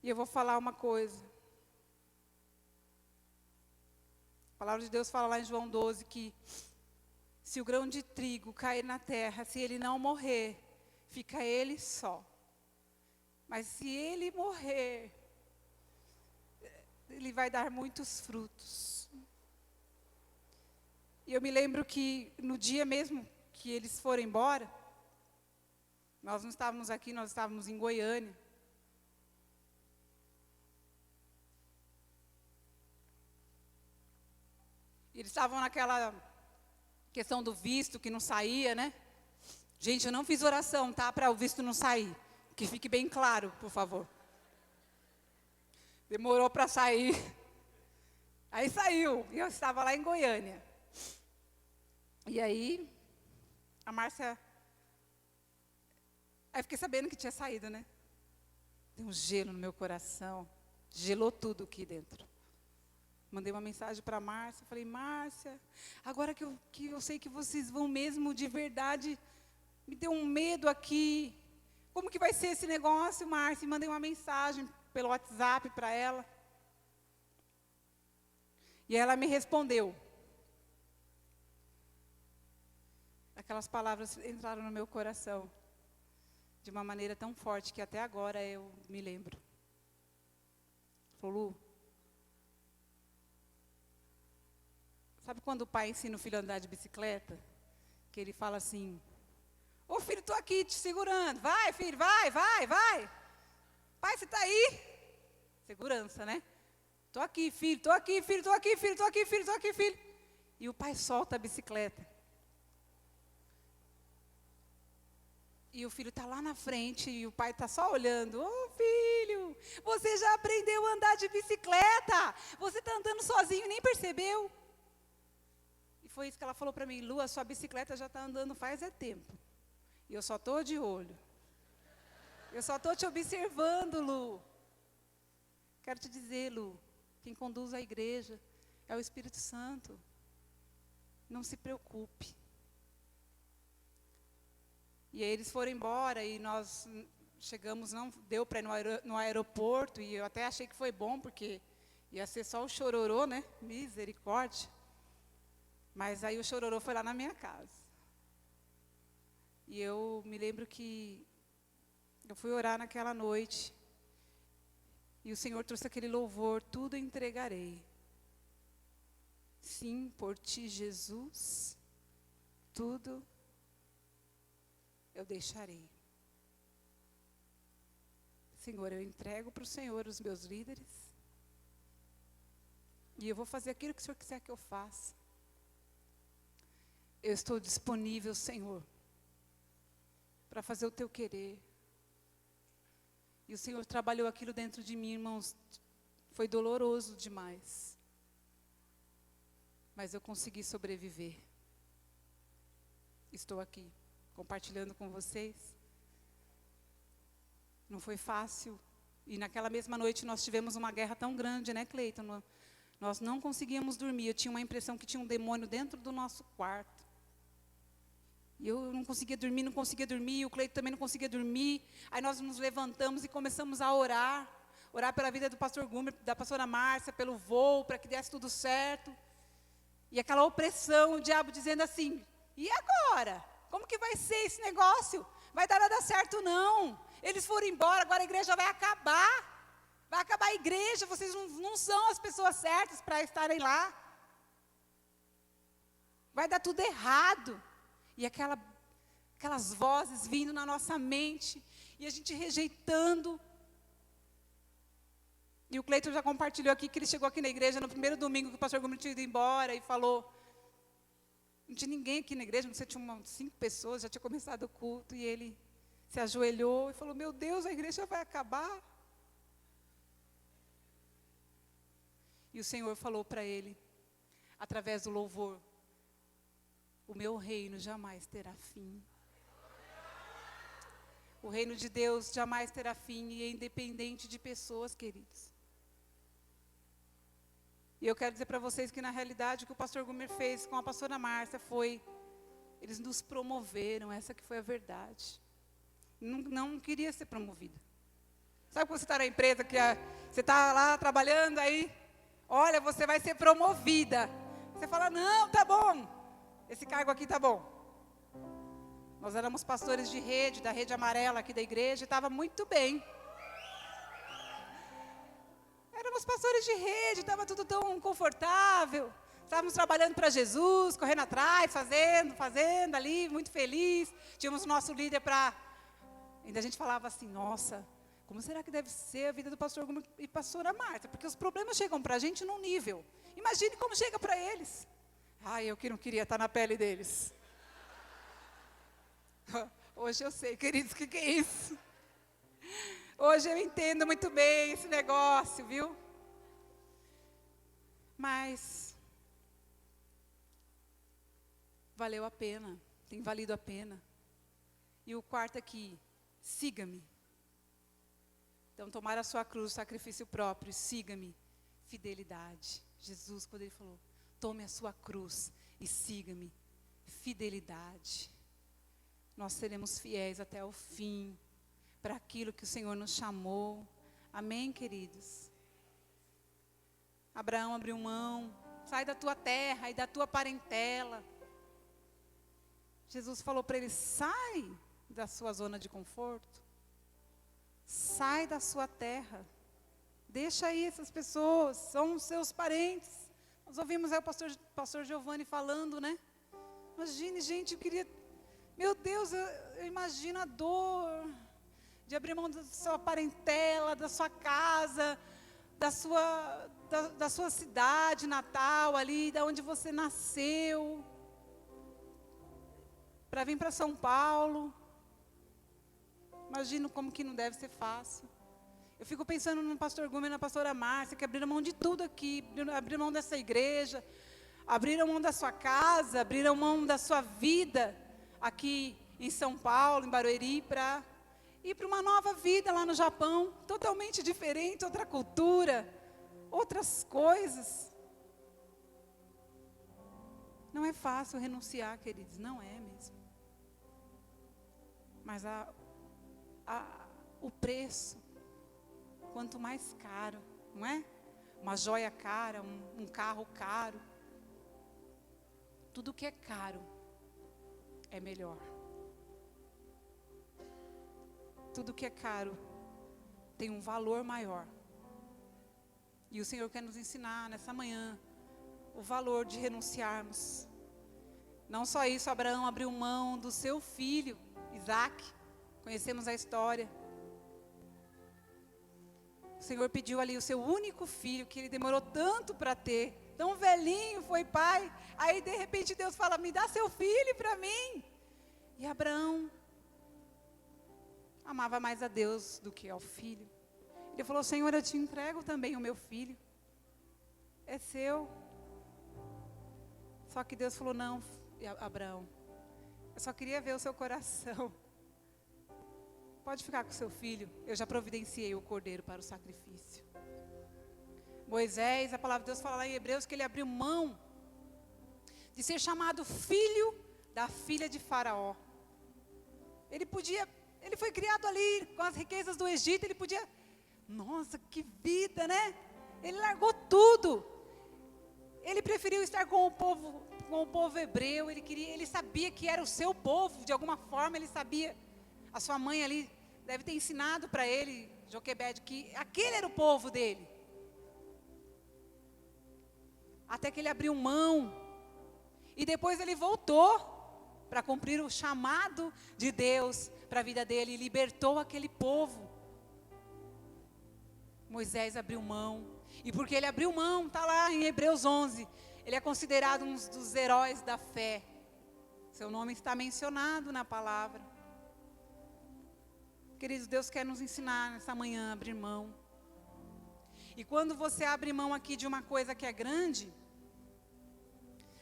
E eu vou falar uma coisa. A palavra de Deus fala lá em João 12 que se o grão de trigo cair na terra, se ele não morrer, fica ele só. Mas se ele morrer, ele vai dar muitos frutos. E eu me lembro que no dia mesmo que eles foram embora, nós não estávamos aqui, nós estávamos em Goiânia. Eles estavam naquela questão do visto que não saía, né? Gente, eu não fiz oração, tá? Para o visto não sair. Que fique bem claro, por favor. Demorou para sair. Aí saiu. E eu estava lá em Goiânia. E aí, a Márcia... Aí fiquei sabendo que tinha saído, né? Deu um gelo no meu coração. Gelou tudo aqui dentro. Mandei uma mensagem para a Márcia, falei: Márcia, agora que eu sei que vocês vão mesmo de verdade, me deu um medo aqui. Como que vai ser esse negócio, Márcia? E mandei uma mensagem pelo WhatsApp para ela. E ela me respondeu. Aquelas palavras entraram no meu coração de uma maneira tão forte que até agora eu me lembro. Falou: Lu, sabe quando o pai ensina o filho a andar de bicicleta? Que ele fala assim: ô filho, estou aqui te segurando. Vai, filho, vai. Pai, você está aí? Segurança, né? Estou aqui, filho, estou aqui, filho. E o pai solta a bicicleta. E o filho está lá na frente e o pai está só olhando. Ô filho, você já aprendeu a andar de bicicleta. Você está andando sozinho e nem percebeu. E foi isso que ela falou para mim: Lu, a sua bicicleta já está andando faz tempo. E eu só estou de olho. Eu só estou te observando, Lu. Quero te dizer, Lu, quem conduz a igreja é o Espírito Santo. Não se preocupe. E aí eles foram embora e nós chegamos, não deu para ir no aeroporto. E eu até achei que foi bom, porque ia ser só o chororô, né? Misericórdia. Mas aí o chororô foi lá na minha casa. E eu me lembro que eu fui orar naquela noite. E o Senhor trouxe aquele louvor: tudo entregarei. Sim, por ti, Jesus, tudo eu deixarei. Senhor, eu entrego para o Senhor os meus líderes. E eu vou fazer aquilo que o Senhor quiser que eu faça. Eu estou disponível, Senhor, para fazer o teu querer. E o Senhor trabalhou aquilo dentro de mim, irmãos. Foi doloroso demais. Mas eu consegui sobreviver. Estou aqui, compartilhando com vocês. Não foi fácil. E naquela mesma noite nós tivemos uma guerra tão grande, né, Cleiton? Nós não conseguíamos dormir. Eu tinha uma impressão que tinha um demônio dentro do nosso quarto. E eu não conseguia dormir, o Cleiton também não conseguia dormir. Aí nós nos levantamos e começamos a orar. Orar pela vida do pastor Gumer, da pastora Márcia, pelo voo, para que desse tudo certo. E aquela opressão, o diabo dizendo assim, e agora? Como que vai ser esse negócio? Vai dar nada certo não. Eles foram embora, agora a igreja vai acabar. Vai acabar a igreja, vocês não são as pessoas certas para estarem lá. Vai dar tudo errado. E aquelas vozes vindo na nossa mente, e a gente rejeitando. E o Cleiton já compartilhou aqui que ele chegou aqui na igreja no primeiro domingo que o pastor Gomes tinha ido embora e falou, não tinha ninguém aqui na igreja, não sei, tinha umas 5 pessoas, já tinha começado o culto, e ele se ajoelhou e falou, meu Deus, a igreja vai acabar. E o Senhor falou para ele, através do louvor, o meu reino jamais terá fim. O reino de Deus jamais terá fim e é independente de pessoas, queridos. E eu quero dizer para vocês que na realidade o que o pastor Gumer fez com a pastora Márcia foi, eles nos promoveram, essa que foi a verdade. Não queria ser promovida. Sabe quando você está na empresa, que você está lá trabalhando, aí, olha, você vai ser promovida. Você fala, não, tá bom, esse cargo aqui tá bom. Nós éramos pastores de rede, da rede amarela aqui da igreja, e estava muito bem. Éramos pastores de rede, estava tudo tão confortável. Estávamos trabalhando para Jesus, correndo atrás, fazendo ali, muito feliz. Tínhamos o nosso líder para... Ainda a gente falava assim, nossa, como será que deve ser a vida do pastor Gumer e pastora Marta? Porque os problemas chegam para a gente num nível. Imagine como chega para eles. Ai, eu que não queria estar na pele deles. Hoje eu sei, queridos, o que é isso? Hoje eu entendo muito bem esse negócio, viu? Mas valeu a pena, tem valido a pena. E o quarto aqui, siga-me. Então, tomar a sua cruz, sacrifício próprio, siga-me, fidelidade. Jesus, quando ele falou, tome a sua cruz e siga-me, fidelidade. Nós seremos fiéis até o fim, para aquilo que o Senhor nos chamou. Amém, queridos? Abraão abriu mão, sai da tua terra e da tua parentela. Jesus falou para ele, sai da sua zona de conforto. Sai da sua terra. Deixa aí essas pessoas, são os seus parentes. Nós ouvimos aí o pastor Giovanni falando, né? Imagine, gente, eu queria... Meu Deus, eu imagino a dor de abrir mão da sua parentela, da sua casa, da sua cidade natal ali, da onde você nasceu, para vir para São Paulo. Imagino como que não deve ser fácil. Eu fico pensando no pastor Gumer e na pastora Márcia, que abriram mão de tudo aqui, abriram mão dessa igreja, abriram mão da sua casa, abriram mão da sua vida aqui em São Paulo, em Barueri, para ir para uma nova vida lá no Japão, totalmente diferente, outra cultura, outras coisas. Não é fácil renunciar, queridos, não é mesmo. Mas o preço, quanto mais caro, não é? Uma joia cara, um carro caro, tudo que é caro é melhor. Tudo que é caro tem um valor maior. E o Senhor quer nos ensinar nessa manhã o valor de renunciarmos. Não só isso, Abraão abriu mão do seu filho, Isaac. Conhecemos a história. Senhor pediu ali o seu único filho, que ele demorou tanto para ter, tão velhinho, foi pai. Aí de repente Deus fala, me dá seu filho para mim. E Abraão amava mais a Deus do que ao filho. Ele falou, Senhor, eu te entrego também o meu filho. É seu. Só que Deus falou, não, Abraão, eu só queria ver o seu coração. Pode ficar com o seu filho, eu já providenciei o cordeiro para o sacrifício. Moisés, a palavra de Deus fala lá em Hebreus que ele abriu mão de ser chamado filho da filha de Faraó. Ele foi criado ali com as riquezas do Egito, ele podia, nossa, que vida, né? Ele largou tudo. Ele preferiu estar com o povo hebreu, ele sabia que era o seu povo, de alguma forma ele sabia. A sua mãe ali deve ter ensinado para ele, Joquebede, que aquele era o povo dele. Até que ele abriu mão. E depois ele voltou para cumprir o chamado de Deus para a vida dele. E libertou aquele povo. Moisés abriu mão. E porque ele abriu mão, está lá em Hebreus 11. Ele é considerado um dos heróis da fé. Seu nome está mencionado na palavra. Queridos, Deus quer nos ensinar nessa manhã a abrir mão. E quando você abre mão aqui de uma coisa que é grande,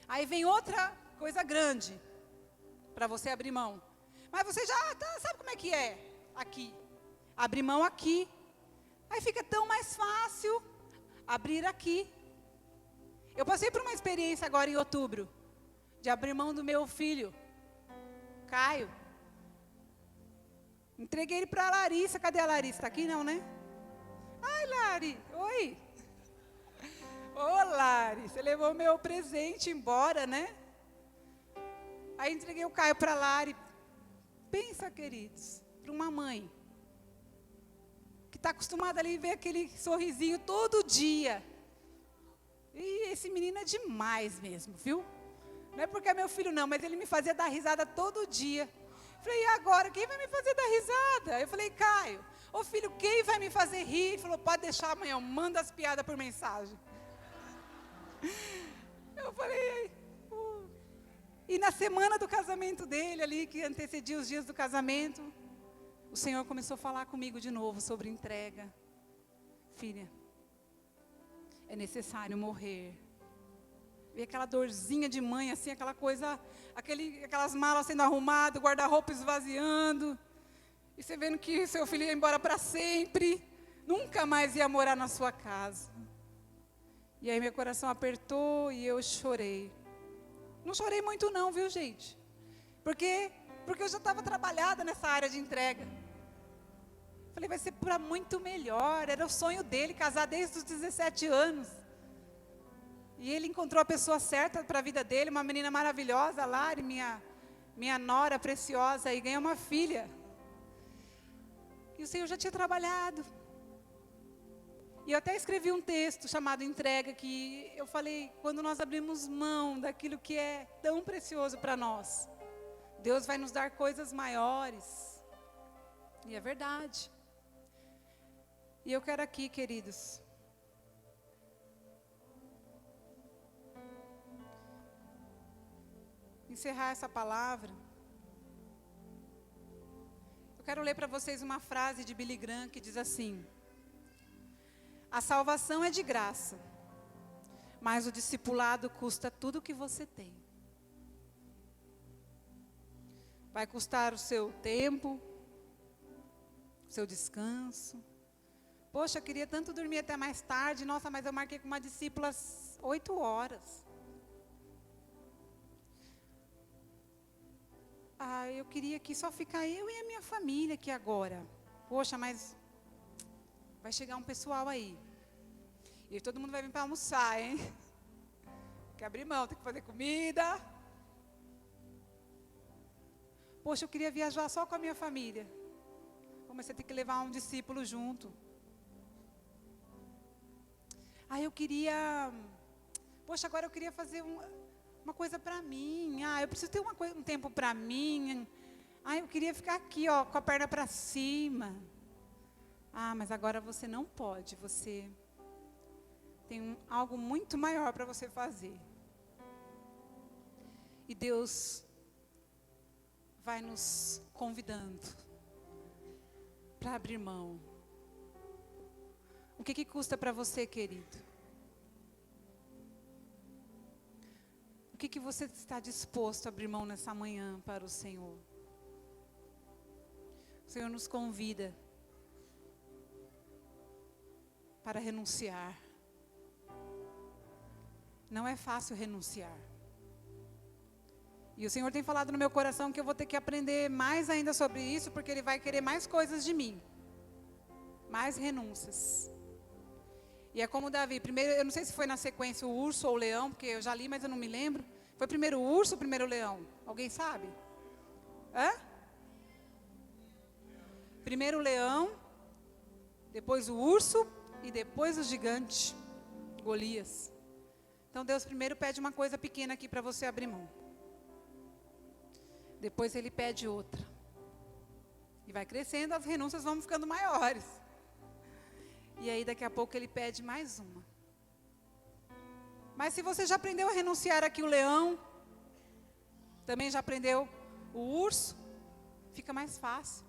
aí vem outra coisa grande para você abrir mão. Mas você já sabe como é que é aqui. Abrir mão aqui. Aí fica tão mais fácil abrir aqui. Eu passei por uma experiência agora em outubro, de abrir mão do meu filho, Caio. Entreguei ele para a Larissa. Cadê a Larissa? Está aqui não, né? Ai, Lari. Oi. Ô, Lari. Você levou meu presente embora, né? Aí entreguei o Caio para a Lari. Pensa, queridos, para uma mãe que está acostumada ali a ver aquele sorrisinho todo dia. E esse menino é demais mesmo, viu? Não é porque é meu filho não, mas ele me fazia dar risada todo dia. Falei, e agora, quem vai me fazer dar risada? Eu falei, Caio, ô filho, quem vai me fazer rir? Ele falou, pode deixar amanhã, eu mando as piadas por mensagem. Eu falei, e na semana do casamento dele ali, que antecedia os dias do casamento, o Senhor começou a falar comigo de novo sobre entrega. Filha, é necessário morrer. E aquela dorzinha de mãe, assim, aquela coisa, aquelas malas sendo arrumadas, guarda-roupa esvaziando. E você vendo que seu filho ia embora para sempre, nunca mais ia morar na sua casa. E aí meu coração apertou e eu chorei. Não chorei muito não, viu, gente? Porque eu já estava trabalhada nessa área de entrega. Falei, vai ser para muito melhor. Era o sonho dele, casar desde os 17 anos. E ele encontrou a pessoa certa para a vida dele, uma menina maravilhosa, a Lari, minha nora preciosa, e ganhou uma filha. E o Senhor já tinha trabalhado. E eu até escrevi um texto chamado Entrega, que eu falei, quando nós abrimos mão daquilo que é tão precioso para nós, Deus vai nos dar coisas maiores. E é verdade. E eu quero aqui, queridos, encerrar essa palavra. Eu quero ler para vocês uma frase de Billy Graham que diz assim: a salvação é de graça, mas o discipulado custa tudo o que você tem. Vai custar o seu tempo, o seu descanso. Poxa, eu queria tanto dormir até mais tarde. Nossa, mas eu marquei com uma discípula às 8 horas. Eu queria que só ficar eu e a minha família aqui agora. Poxa, mas vai chegar um pessoal aí. E todo mundo vai vir para almoçar, hein? Tem que abrir mão, tem que fazer comida. Poxa, eu queria viajar só com a minha família. Mas você tem que levar um discípulo junto. Eu queria... Poxa, agora eu queria fazer uma coisa para mim. Eu preciso ter um tempo para mim. Eu queria ficar aqui, ó, com a perna para cima. mas agora você não pode, você tem algo muito maior para você fazer. E Deus vai nos convidando para abrir mão. O que custa para você, querido? O que você está disposto a abrir mão nessa manhã para o Senhor? O Senhor nos convida para renunciar. Não é fácil renunciar. E o Senhor tem falado no meu coração que eu vou ter que aprender mais ainda sobre isso, porque Ele vai querer mais coisas de mim. Mais renúncias. E é como Davi, primeiro, eu não sei se foi na sequência o urso ou o leão, porque eu já li, mas eu não me lembro. Foi primeiro o urso ou primeiro o leão? Alguém sabe? Primeiro o leão, depois o urso e depois o gigante, Golias. Então Deus primeiro pede uma coisa pequena aqui para você abrir mão. Depois Ele pede outra. E vai crescendo, as renúncias vão ficando maiores. E aí daqui a pouco Ele pede mais uma. Mas se você já aprendeu a renunciar aqui o leão, também já aprendeu o urso, fica mais fácil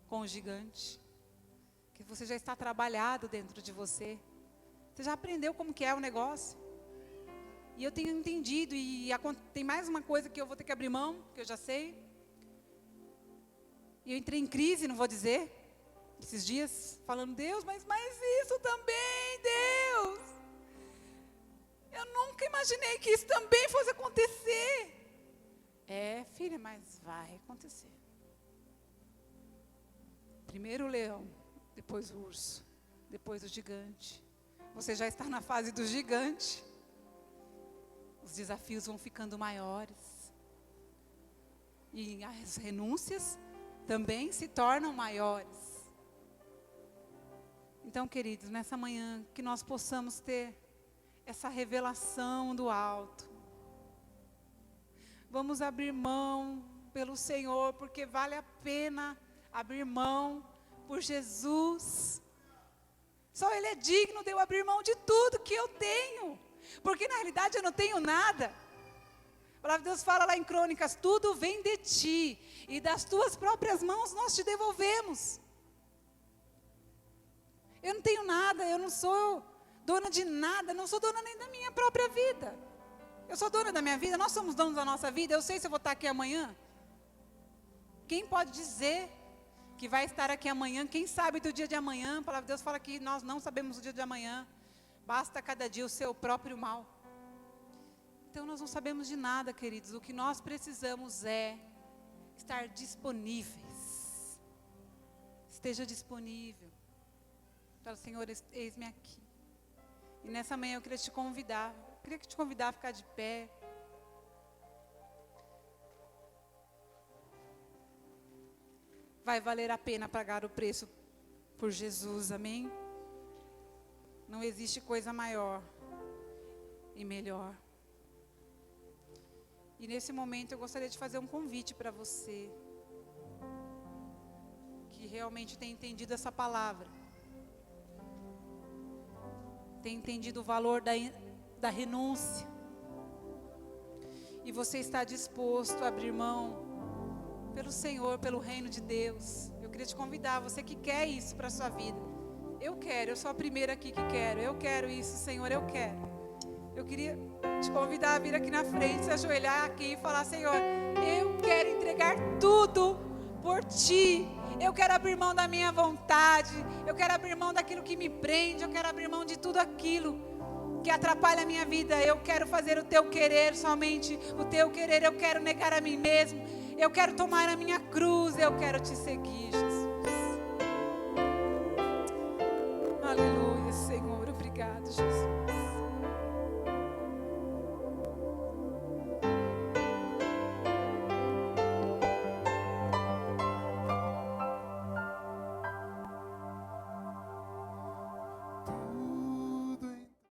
com o gigante. Que você já está trabalhado dentro de você. Você já aprendeu como que é o negócio. E eu tenho entendido, e tem mais uma coisa que eu vou ter que abrir mão, que eu já sei. E eu entrei em crise, não vou dizer, esses dias, falando, Deus, mas isso também, Deus. Eu nunca imaginei que isso também fosse acontecer. Filha, mas vai acontecer. Primeiro o leão, depois o urso, depois o gigante. Você já está na fase do gigante. Os desafios vão ficando maiores. E as renúncias também se tornam maiores. Então, queridos, nessa manhã, que nós possamos ter essa revelação do alto. Vamos abrir mão pelo Senhor, porque vale a pena abrir mão por Jesus. Só Ele é digno de eu abrir mão de tudo que eu tenho. Porque na realidade eu não tenho nada. A palavra de Deus fala lá em Crônicas, tudo vem de ti, e das tuas próprias mãos nós te devolvemos. Eu não tenho nada, eu não sou dona de nada, não sou dona nem da minha própria vida. Eu sou dona da minha vida, nós somos donos da nossa vida, eu sei se eu vou estar aqui amanhã. Quem pode dizer que vai estar aqui amanhã? Quem sabe do dia de amanhã? A palavra de Deus fala que nós não sabemos o dia de amanhã. Basta cada dia o seu próprio mal. Então nós não sabemos de nada, queridos. O que nós precisamos é estar disponíveis. Esteja disponível. Fala, Senhor, eis-me aqui. E nessa manhã eu queria te convidar a ficar de pé. Vai valer a pena pagar o preço por Jesus, amém? Não existe coisa maior e melhor. E nesse momento eu gostaria de fazer um convite para você que realmente tem entendido essa palavra, tem entendido o valor da renúncia, e você está disposto a abrir mão pelo Senhor, pelo reino de Deus. Eu queria te convidar, você que quer isso para a sua vida. Eu sou a primeira aqui que quero. Eu quero isso, Senhor, eu quero. Eu queria te convidar a vir aqui na frente, se ajoelhar aqui e falar, Senhor, eu quero entregar tudo por Ti. Eu quero abrir mão da minha vontade. Eu quero abrir mão daquilo que me prende. Eu quero abrir mão de tudo aquilo que atrapalha a minha vida. Eu quero fazer o Teu querer, somente o Teu querer. Eu quero negar a mim mesmo. Eu quero tomar a minha cruz. Eu quero Te seguir, Jesus.